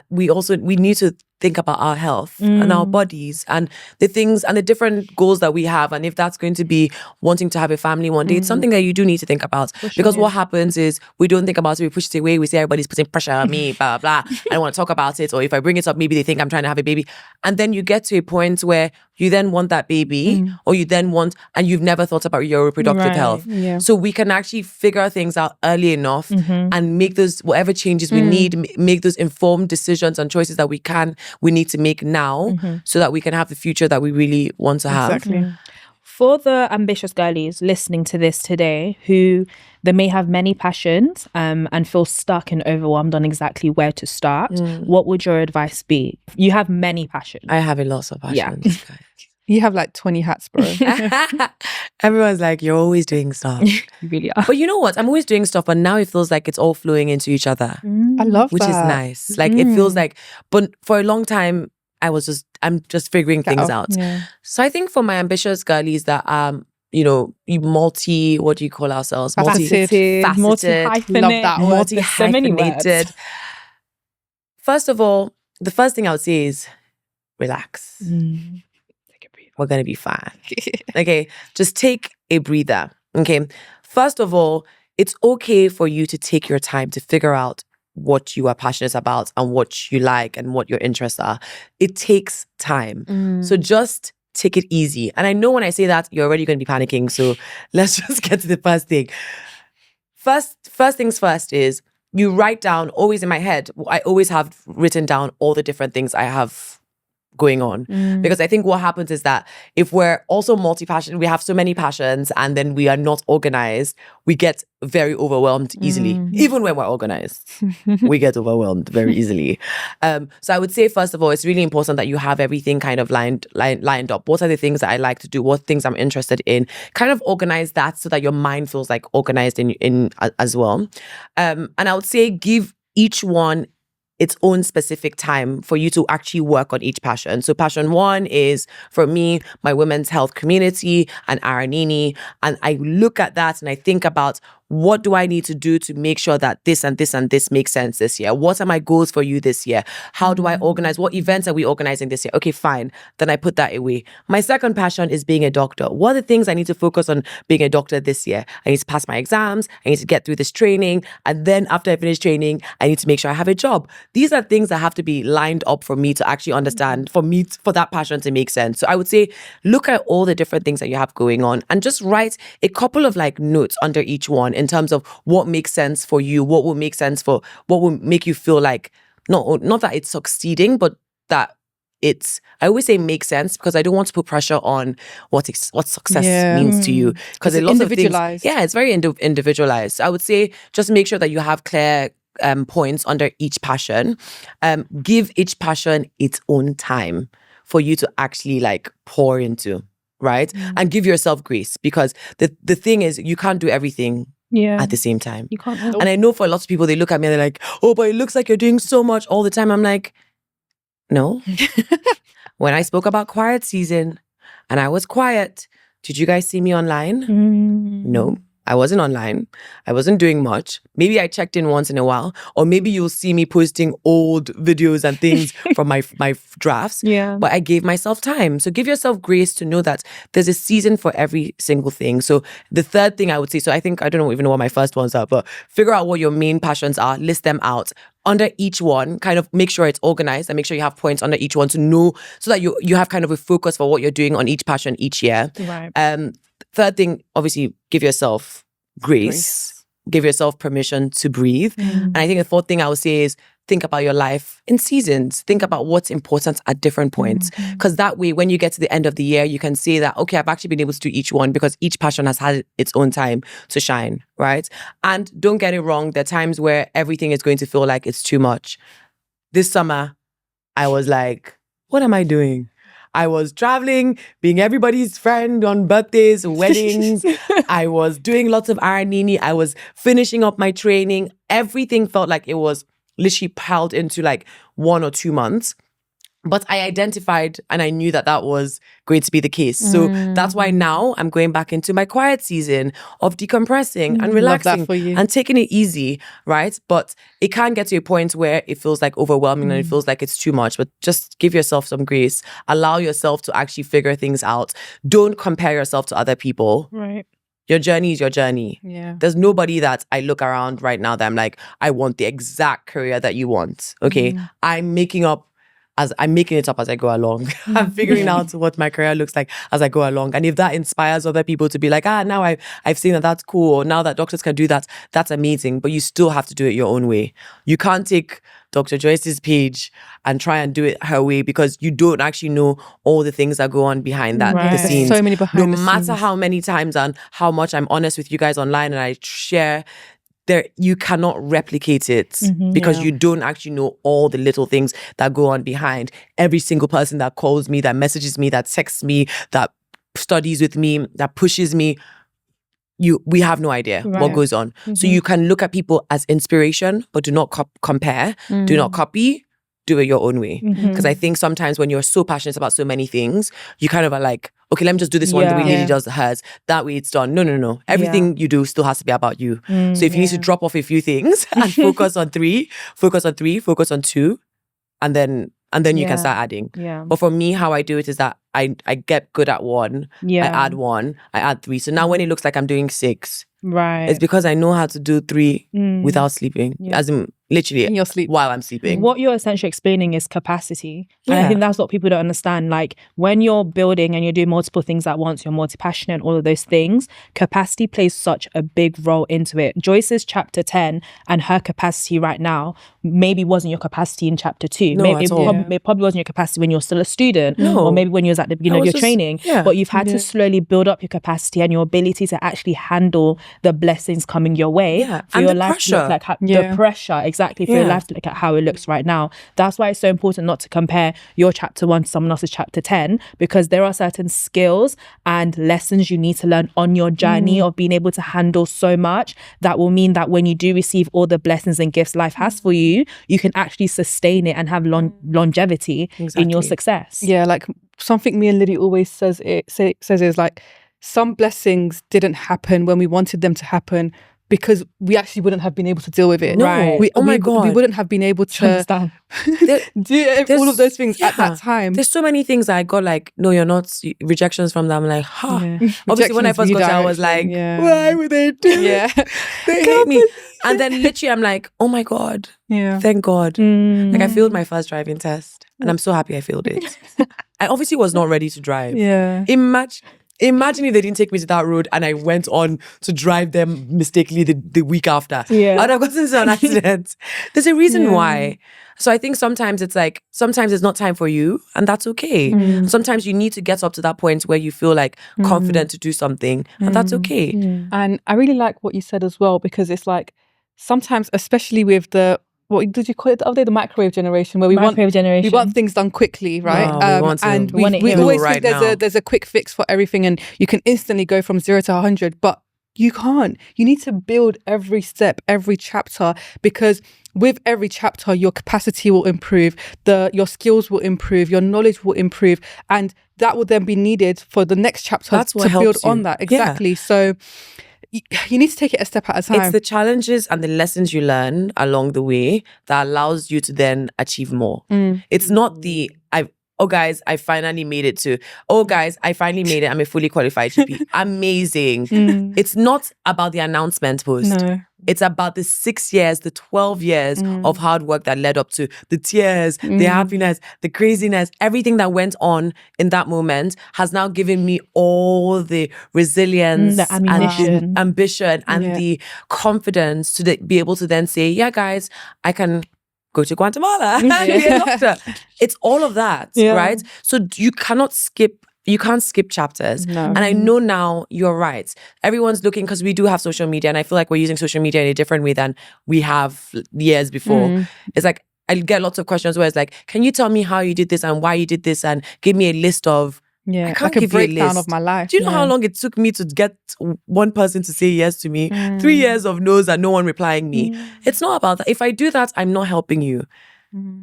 S3: we need to think about our health and our bodies and the things and the different goals that we have. And if that's going to be wanting to have a family one day, it's something that you do need to think about. Because what happens is we don't think about it, we push it away, we say everybody's putting pressure on me, blah, blah, blah. I don't want to talk about it. Or if I bring it up, maybe they think I'm trying to have a baby. And then you get to a point where you then want that baby or you then want, and you've never thought about your reproductive health. Yeah. So we can actually figure things out early enough and make those, whatever changes we need, make those informed decisions and choices that we need to make now so that we can have the future that we really want to have.
S2: Exactly.
S1: For the ambitious girlies listening to this today, who they may have many passions and feel stuck and overwhelmed on exactly where to start, what would your advice be? You have many passions.
S3: I have a lot of passions.
S2: Yeah. You have like 20 hats, bro.
S3: Everyone's like, you're always doing stuff.
S1: You really are.
S3: But you know what? I'm always doing stuff, but now it feels like it's all flowing into each other.
S2: I love
S3: which
S2: that.
S3: Which is nice. Like it feels like, but for a long time, I'm just figuring things out. Yeah. So I think for my ambitious girlies that you know, what do you call ourselves?
S1: Multi-hyphenate.
S2: Love that word.
S3: Multi-hyphenated. First of all, the first thing I would say is relax. Take a breather. We're going to be fine. Okay. Just take a breather. Okay. First of all, it's okay for you to take your time to figure out what you are passionate about and what you like and what your interests are. It takes time. So just take it easy. And I know when I say that, you're already going to be panicking. So let's just get to the first thing. First things first is you write down, always in my head, I always have written down all the different things I have going on. Because I think what happens is that if we're also multi-passionate, we have so many passions and then we are not organized, we get very overwhelmed easily. Even when we're organized, we get overwhelmed very easily. So I would say, first of all, it's really important that you have everything kind of lined up. What are the things that I like to do? What things I'm interested in? Kind of organize that so that your mind feels like organized in as well. And I would say give each one its own specific time for you to actually work on each passion. So passion one is, for me, my women's health community and ARA NINI. And I look at that and I think about, what do I need to do to make sure that this and this and this makes sense this year? What are my goals for you this year? How do I organize? What events are we organizing this year? Okay, fine. Then I put that away. My second passion is being a doctor. What are the things I need to focus on being a doctor this year? I need to pass my exams. I need to get through this training. And then after I finish training, I need to make sure I have a job. These are things that have to be lined up for me to actually understand, for that passion to make sense. So I would say, look at all the different things that you have going on and just write a couple of like notes under each one in terms of what makes sense for you, what will make sense for, what will make you feel like, not that it's succeeding, but that it's, I always say make sense because I don't want to put pressure on what success means to you. Because a lot of things, it's very individualized. So I would say just make sure that you have clear points under each passion. Give each passion its own time for you to actually like pour into, right? And give yourself grace, because the thing is, you can't do everything at the same time.
S1: You can't.
S3: And I know for a lot of people, they look at me and they're like, oh, but it looks like you're doing so much all the time. I'm like, no. When I spoke about quiet season and I was quiet, did you guys see me online? No. I wasn't online. I wasn't doing much. Maybe I checked in once in a while, or maybe you'll see me posting old videos and things from my drafts. But I gave myself time. So give yourself grace to know that there's a season for every single thing. So the third thing I would say, so I think, I don't even know what my first ones are, but figure out what your main passions are, list them out. Under each one, kind of make sure it's organized and make sure you have points under each one to know, so that you have kind of a focus for what you're doing on each passion each year.
S1: Right.
S3: Third thing, obviously, give yourself grace. give yourself permission to breathe. And I think the fourth thing I would say is think about your life in seasons. Think about what's important at different points. Because that way, when you get to the end of the year, you can say that, okay, I've actually been able to do each one because each passion has had its own time to shine, right? And don't get it wrong. There are times where everything is going to feel like it's too much. This summer, I was like, what am I doing? I was traveling, being everybody's friend on birthdays, weddings. I was doing lots of ARA NINI. I was finishing up my training. Everything felt like it was literally piled into like 1 or 2 months. But I identified and I knew that that was going to be the case. So that's why now I'm going back into my quiet season of decompressing and relaxing and taking it easy, right? But it can get to a point where it feels like overwhelming and it feels like it's too much. But just give yourself some grace. Allow yourself to actually figure things out. Don't compare yourself to other people.
S1: Right.
S3: Your journey is your journey.
S2: Yeah.
S3: There's nobody that I look around right now that I'm like, I want the exact career that you want. Okay. I'm making it up as I go along. I'm figuring out what my career looks like as I go along. And if that inspires other people to be like, now I've seen that that's cool, or now that doctors can do that, that's amazing. But you still have to do it your own way. You can't take Dr. Joyce's page and try and do it her way because you don't actually know all the things that go on behind that, the scenes.
S2: So many behind the scenes.
S3: No matter how many times and how much I'm honest with you guys online and I share, you cannot replicate it because you don't actually know all the little things that go on behind. Every single person that calls me, that messages me, that texts me, that studies with me, that pushes me, we have no idea what goes on. So you can look at people as inspiration, but do not compare, do not copy, do it your own way. Because I think sometimes when you're so passionate about so many things, you kind of are like, okay, let me just do this one the way Lily does hers. That way it's done. No. Everything you do still has to be about you. So if you need to drop off a few things and focus on 3, focus on 2, and then you can start adding. But for me, how I do it is that I get good at 1. I add 1. I add 3. So now when it looks like I'm doing 6, it's because I know how to do 3 without sleeping. As in literally
S2: in your sleep
S3: while I'm sleeping.
S1: What you're essentially explaining is capacity. And I think that's what people don't understand. Like when you're building and you're doing multiple things at once, you're multi-passionate, all of those things, capacity plays such a big role into it. Joyce's chapter 10 and her capacity right now maybe wasn't your capacity in chapter 2.
S3: No,
S1: maybe
S3: at all.
S1: It probably wasn't your capacity when you're still a student or maybe when you was at the beginning of your training. But you've had to slowly build up your capacity and your ability to actually handle the blessings coming your way for your life to look like the pressure, exactly, for your life to look at how it looks right now. That's why it's so important not to compare your chapter 1 to someone else's chapter 10, because there are certain skills and lessons you need to learn on your journey of being able to handle so much that will mean that when you do receive all the blessings and gifts life has for you, you can actually sustain it and have longevity in your success.
S2: Yeah, like something me and Liddy always says is like, some blessings didn't happen when we wanted them to happen because we actually wouldn't have been able to deal with it.
S1: Right.
S2: We wouldn't have been able to do all of those things at that time.
S3: There's so many things that I got like, no, you're not, rejections from them. I'm like, Obviously when I first got there, I was like, why would they do it? They hate me. And then literally I'm like, oh my God. Thank God. Like I failed my first driving test and I'm so happy I failed it. I obviously was not ready to drive. Imagine if they didn't take me to that road and I went on to drive them mistakenly the week after. I'd have gotten into an accident. There's a reason why. So I think sometimes it's not time for you and that's okay. Sometimes you need to get up to that point where you feel like confident to do something and that's okay.
S2: And I really like what you said as well, because it's like sometimes, especially with what did you call it the other day? The microwave generation, where we want things done quickly, right? And we always think there's a quick fix for everything, and you can instantly go from 0 to 100. But you can't. You need to build every step, every chapter, because with every chapter, your capacity will improve, your skills will improve, your knowledge will improve, and that will then be needed for the next chapter to build on that. Exactly. So you need to take it a step at a time.
S3: It's the challenges and the lessons you learn along the way that allows you to then achieve more. It's not guys, I finally made it I'm a fully qualified GP. Amazing. It's not about the announcement post.
S2: No.
S3: It's about the 6 years, the 12 years of hard work that led up to the tears, the happiness, the craziness, everything that went on in that moment has now given me all the resilience,
S1: the ammunition,
S3: and the ambition, and the confidence to be able to then say, yeah, guys, I can go to Guatemala and be a doctor. It's all of that, right? So you can't skip chapters.
S2: No.
S3: And I know now you're right. Everyone's looking, because we do have social media, and I feel like we're using social media in a different way than we have years before. It's like, I get lots of questions where it's like, can you tell me how you did this and why you did this, and give me a list of, I can't
S2: like a
S3: give you a
S2: breakdown
S3: list
S2: of my life.
S3: Do you know how long it took me to get one person to say yes to me? 3 years of no's and no one replying me. It's not about that. If I do that, I'm not helping you.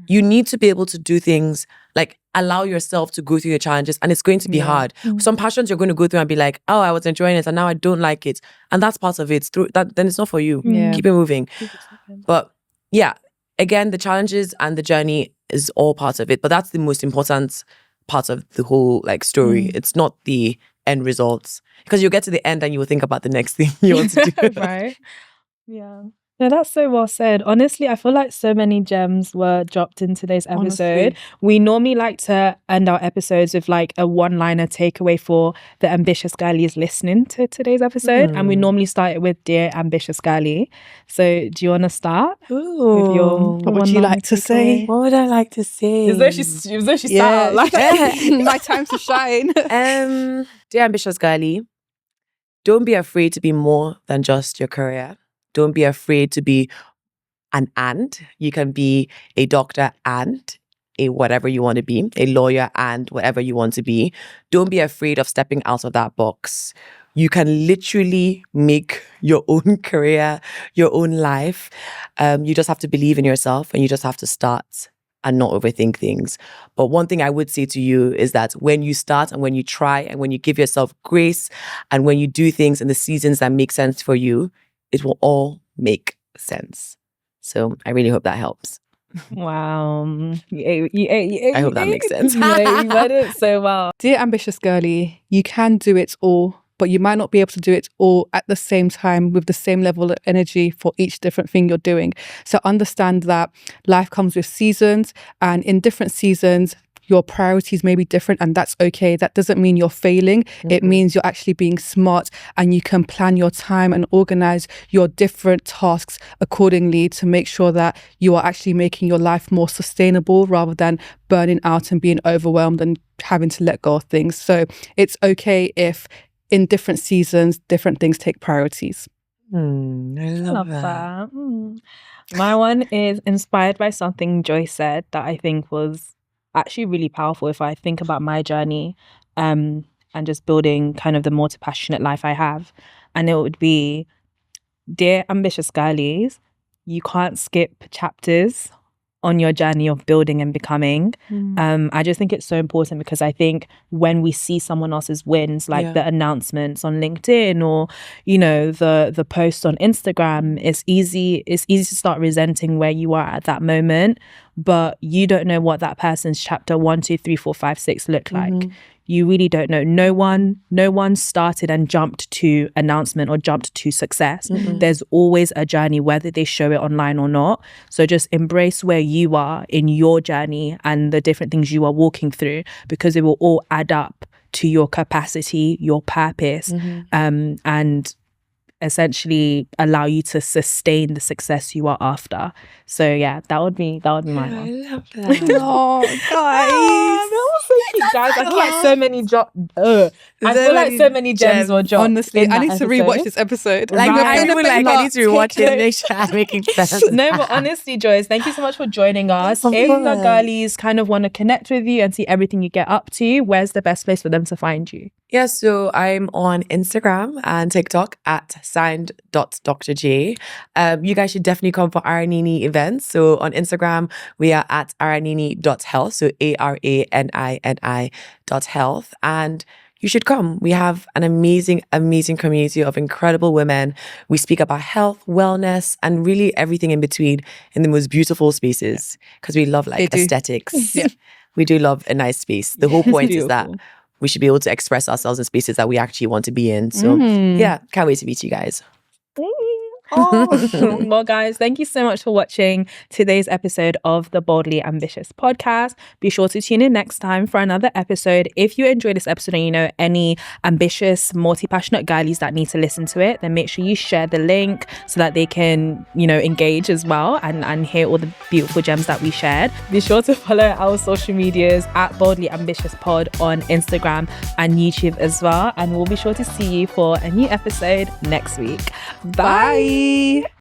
S3: You need to be able to do things, like allow yourself to go through your challenges, and it's going to be hard. Some passions you're going to go through and be like, oh, I was enjoying it and now I don't like it, and that's part of it. Through that, then it's not for you. Keep it moving. But yeah, again, the challenges and the journey is all part of it, but that's the most important part of the whole like story. It's not the end results, because you'll get to the end and you will think about the next thing you want to do.
S1: Right? Yeah. No, that's so well said. Honestly, I feel like so many gems were dropped in today's episode.
S2: Honestly.
S1: We normally like to end our episodes with like a one-liner takeaway for the ambitious girlies listening to today's episode. And we normally start it with Dear Ambitious Girlie. So do you want to start with your
S2: What would you like to say?
S3: What would I like to say?
S1: As though she started like
S2: my time to shine.
S3: Dear Ambitious Girlie, don't be afraid to be more than just your career. Don't be afraid to be an and. You can be a doctor and a whatever you want to be, a lawyer and whatever you want to be. Don't be afraid of stepping out of that box. You can literally make your own career, your own life. You just have to believe in yourself, and you just have to start and not overthink things. But one thing I would say to you is that when you start and when you try and when you give yourself grace and when you do things in the seasons that make sense for you, it will all make sense. So I really hope that helps.
S1: wow.
S3: I hope that makes sense.
S1: Yeah, you read it so well.
S2: Dear Ambitious Girlie, you can do it all, but you might not be able to do it all at the same time with the same level of energy for each different thing you're doing. So understand that life comes with seasons, and in different seasons, your priorities may be different, and that's okay. That doesn't mean you're failing. It means you're actually being smart, and you can plan your time and organize your different tasks accordingly to make sure that you are actually making your life more sustainable rather than burning out and being overwhelmed and having to let go of things. So it's okay if in different seasons, different things take priorities.
S3: I love that.
S1: My one is inspired by something Joyce said that I think was actually really powerful if I think about my journey and just building kind of the more passionate life I have. And it would be, dear ambitious girlies, you can't skip chapters on your journey of building and becoming. I just think it's so important, because I think when we see someone else's wins, like the announcements on LinkedIn or, you know, the posts on Instagram, it's easy to start resenting where you are at that moment, but you don't know what that person's chapter 1, 2, 3, 4, 5, 6 look like. You really don't know. No one started and jumped to announcement or jumped to success. There's always a journey, whether they show it online or not. So just embrace where you are in your journey and the different things you are walking through, because it will all add up to your capacity, your purpose, and essentially allow you to sustain the success you are after. So yeah, that would be my one.
S3: I love that.
S2: Oh,
S1: Guys, I feel like so many so many gems were dropped.
S2: Honestly, I need to rewatch this episode.
S3: Like,
S1: Right.
S3: I need to rewatch it and make sure I'm making sense.
S1: No, but honestly, Joyce, thank you so much for joining us.
S3: Of
S1: If the
S3: course.
S1: girlies kind of want to connect with you and see everything you get up to, where's the best place for them to find you?
S3: Yeah, so I'm on Instagram and TikTok at signed.drj. You guys should definitely come for ARA NINI events. So on Instagram, we are at aranini.health. So ARANINI.health. And you should come. We have an amazing, amazing community of incredible women. We speak about health, wellness, and really everything in between in the most beautiful spaces, because we love like aesthetics. We do love a nice space. The whole point is that we should be able to express ourselves in spaces that we actually want to be in. So yeah, can't wait to meet you guys.
S1: Well, guys, thank you so much for watching today's episode of the Boldly Ambitious podcast. Be sure to tune in next time for another episode. If you enjoyed this episode and you know any ambitious, multi-passionate girlies that need to listen to it, then make sure you share the link so that they can, engage as well and hear all the beautiful gems that we shared. Be sure to follow our social medias at Boldly Ambitious Pod on Instagram and YouTube as well. And we'll be sure to see you for a new episode next week. Bye.